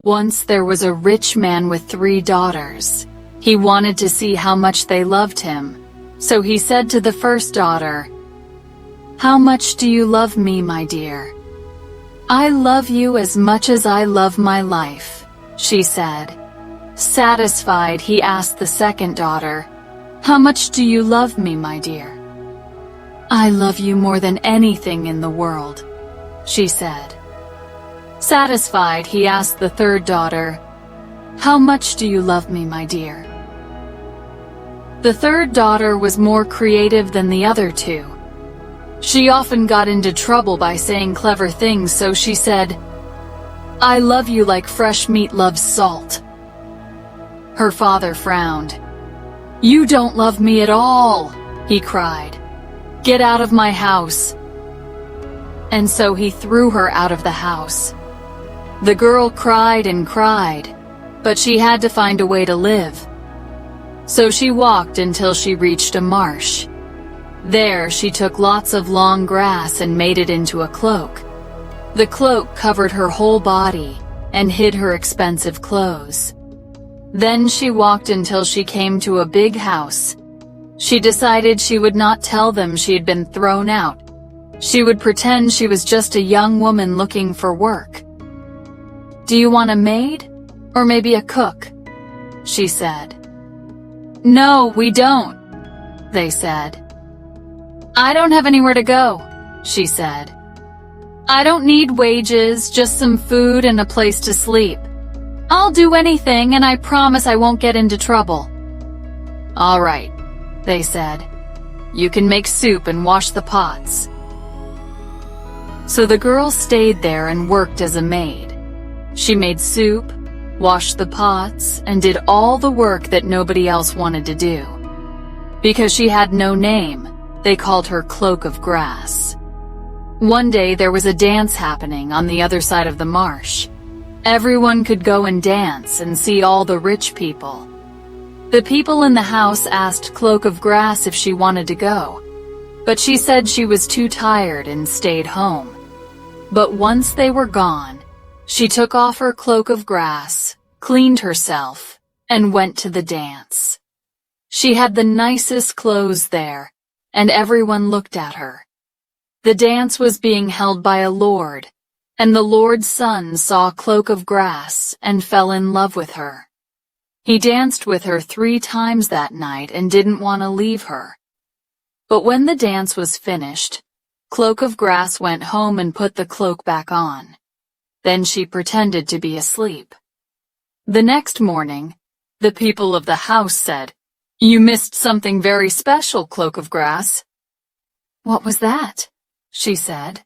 Once there was a rich man with 3 daughters. He wanted to see how much they loved him, so he said to the first daughter, "How much do you love me, my dear?" "I love you as much as I love my life," she said. Satisfied, he asked the second daughter, "How much do you love me, my dear?" "I love you more than anything in the world," she said. Satisfied, he asked the third daughter, "How much do you love me, my dear?" The third daughter was more creative than the other 2. She often got into trouble by saying clever things, so she said, "I love you like fresh meat loves salt." Her father frowned. "You don't love me at all," he cried. "Get out of my house." And so he threw her out of the house. The girl cried and cried, but she had to find a way to live. So she walked until she reached a marsh. There she took lots of long grass and made it into a cloak. The cloak covered her whole body and hid her expensive clothes. Then she walked until she came to a big house. She decided she would not tell them she had been thrown out. She would pretend she was just a young woman looking for work. "Do you want a maid? Or maybe a cook?" she said. "No, we don't," they said. "I don't have anywhere to go," she said. "I don't need wages, just some food and a place to sleep. I'll do anything, and I promise I won't get into trouble." "All right," they said. "You can make soup and wash the pots." So the girl stayed there and worked as a maid. She made soup, washed the pots, and did all the work that nobody else wanted to do. Because she had no name, they called her Cloak of Grass. One day there was a dance happening on the other side of the marsh. Everyone could go and dance and see all the rich people. The people in the house asked Cloak of Grass if she wanted to go, but she said she was too tired and stayed home. But once they were gone, she took off her cloak of grass, cleaned herself, and went to the dance. She had the nicest clothes there, and everyone looked at her. The dance was being held by a lord, and the lord's son saw Cloak of Grass and fell in love with her. He danced with her 3 times that night and didn't want to leave her. But when the dance was finished, Cloak of Grass went home and put the cloak back on. Then she pretended to be asleep. The next morning, the people of the house said, "You missed something very special, Cloak of Grass." "What was that?" she said.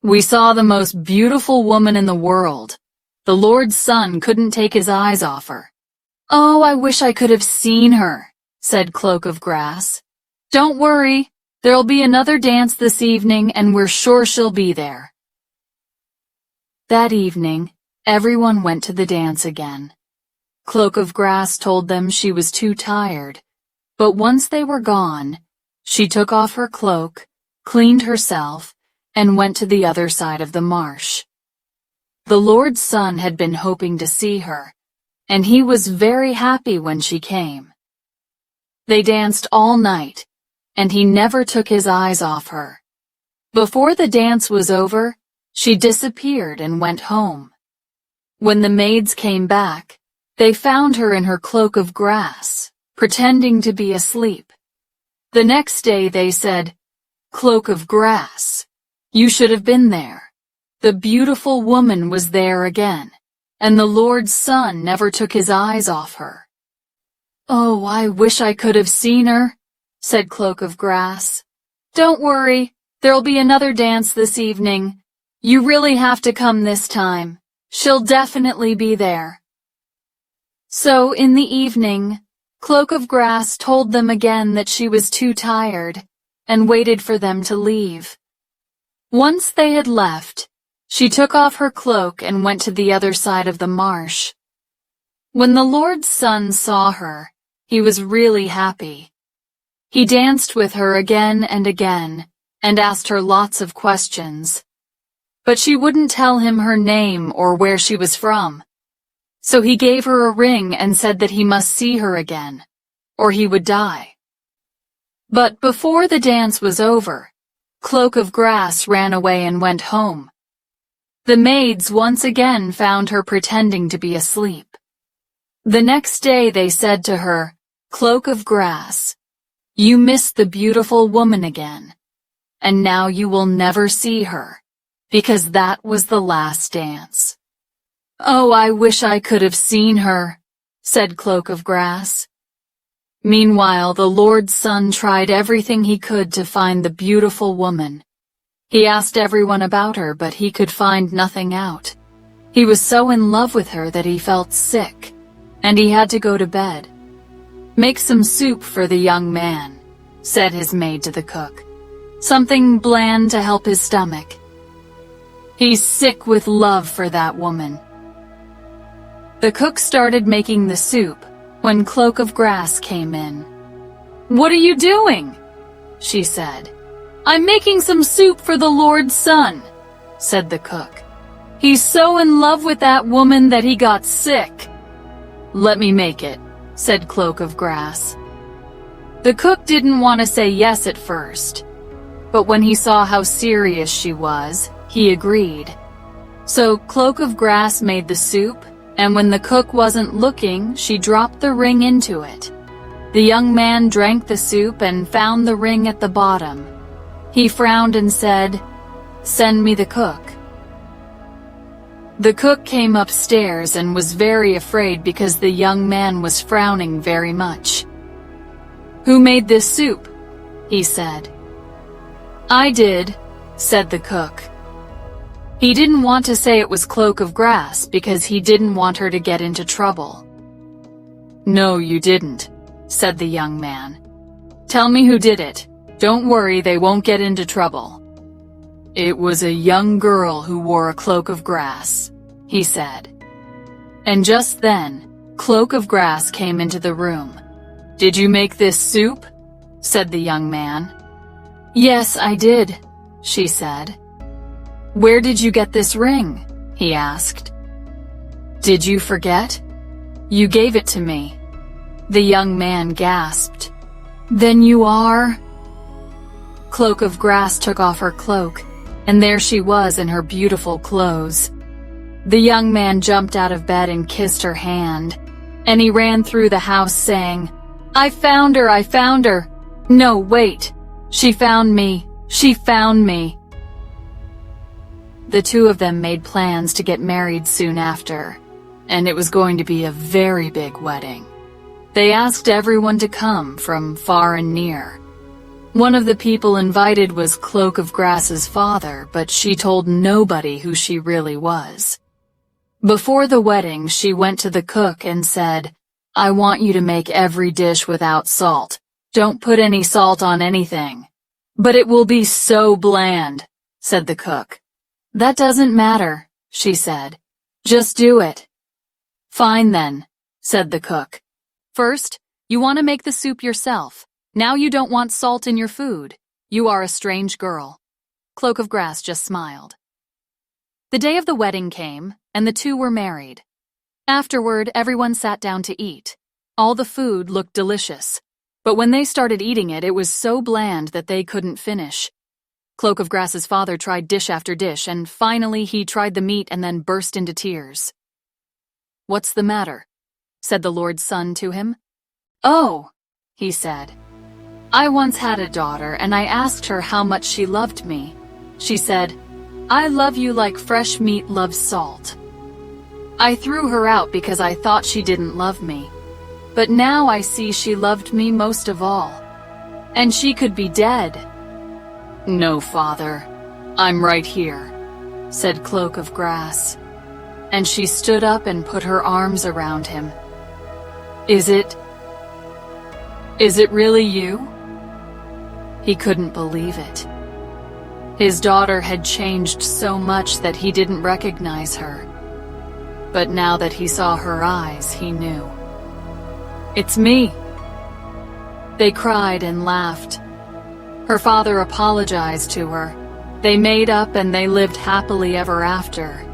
"We saw the most beautiful woman in the world. The Lord's son couldn't take his eyes off her." "Oh, I wish I could have seen her," said Cloak of Grass. "Don't worry, there'll be another dance this evening and we're sure she'll be there." That evening, everyone went to the dance again. Cloak of Grass told them she was too tired, but once they were gone, she took off her cloak, cleaned herself, and went to the other side of the marsh. The Lord's son had been hoping to see her, and he was very happy when she came. They danced all night, and he never took his eyes off her. Before the dance was over, she disappeared and went home. When the maids came back, they found her in her cloak of grass, pretending to be asleep. The next day they said, "Cloak of Grass, you should have been there. The beautiful woman was there again, and the Lord's son never took his eyes off her." "Oh, I wish I could have seen her," said Cloak of Grass. "Don't worry, there'll be another dance this evening. You really have to come this time. She'll definitely be there." So in the evening, Cloak of Grass told them again that she was too tired, and waited for them to leave. Once they had left, she took off her cloak and went to the other side of the marsh. When the Lord's son saw her, he was really happy. He danced with her again and again, and asked her lots of questions. But she wouldn't tell him her name or where she was from, So he gave her a ring and said that he must see her again, or he would die. But before the dance was over, Cloak of Grass ran away and went home. The maids once again found her pretending to be asleep. The next day they said to her, "Cloak of Grass, you missed the beautiful woman again, and now you will never see her, because that was the last dance." "Oh, I wish I could have seen her," said Cloak of Grass. Meanwhile, the Lord's son tried everything he could to find the beautiful woman. He asked everyone about her, but he could find nothing out. He was so in love with her that he felt sick, and he had to go to bed. "Make some soup for the young man," said his maid to the cook. "Something bland to help his stomach. He's sick with love for that woman." The cook started making the soup when Cloak of Grass came in. "What are you doing?" she said. "I'm making some soup for the Lord's son," said the cook. "He's so in love with that woman that he got sick." "Let me make it," said Cloak of Grass. The cook didn't want to say yes at first, but when he saw how serious she was, he agreed. So Cloak of Grass made the soup, and when the cook wasn't looking, she dropped the ring into it. The young man drank the soup and found the ring at the bottom. He frowned and said, "Send me the cook." The cook came upstairs and was very afraid because the young man was frowning very much. "Who made this soup?" he said. "I did," said the cook. He didn't want to say it was Cloak of Grass because he didn't want her to get into trouble. "No, you didn't," said the young man. "Tell me who did it. Don't worry, they won't get into trouble." "It was a young girl who wore a cloak of grass," he said. And just then, Cloak of Grass came into the room. "Did you make this soup?" said the young man. "Yes, I did," she said. "Where did you get this ring?" he asked. "Did you forget? You gave it to me." The young man gasped. "Then you are—" Cloak of Grass took off her cloak, and there she was in her beautiful clothes. The young man jumped out of bed and kissed her hand, and he ran through the house saying, "I found her, I found her! No, wait! She found me! She found me!" The two of them made plans to get married soon after, and it was going to be a very big wedding. They asked everyone to come from far and near. One of the people invited was Cloak of Grass's father, but she told nobody who she really was. Before the wedding, she went to the cook and said, "I want you to make every dish without salt. Don't put any salt on anything." "But it will be so bland," said the cook. "That doesn't matter," she said. "Just do it." "Fine then," said the cook. "First, you want to make the soup yourself. Now you don't want salt in your food. You are a strange girl." Cloak of Grass just smiled. The day of the wedding came, and the two were married. Afterward, everyone sat down to eat. All the food looked delicious, but when they started eating it, it was so bland that they couldn't finish. Cloak of Grass's father tried dish after dish, and finally he tried the meat and then burst into tears. "What's the matter?" said the Lord's son to him. "Oh," he said, "I once had a daughter, and I asked her how much she loved me. She said, 'I love you like fresh meat loves salt.' I threw her out because I thought she didn't love me. But now I see she loved me most of all. And she could be dead." "No, father, I'm right here," said Cloak of Grass. And she stood up and put her arms around him. Is it really you?" He couldn't believe it. His daughter had changed so much that he didn't recognize her. But now that he saw her eyes, he knew. "It's me." They cried and laughed. Her father apologized to her. They made up and they lived happily ever after.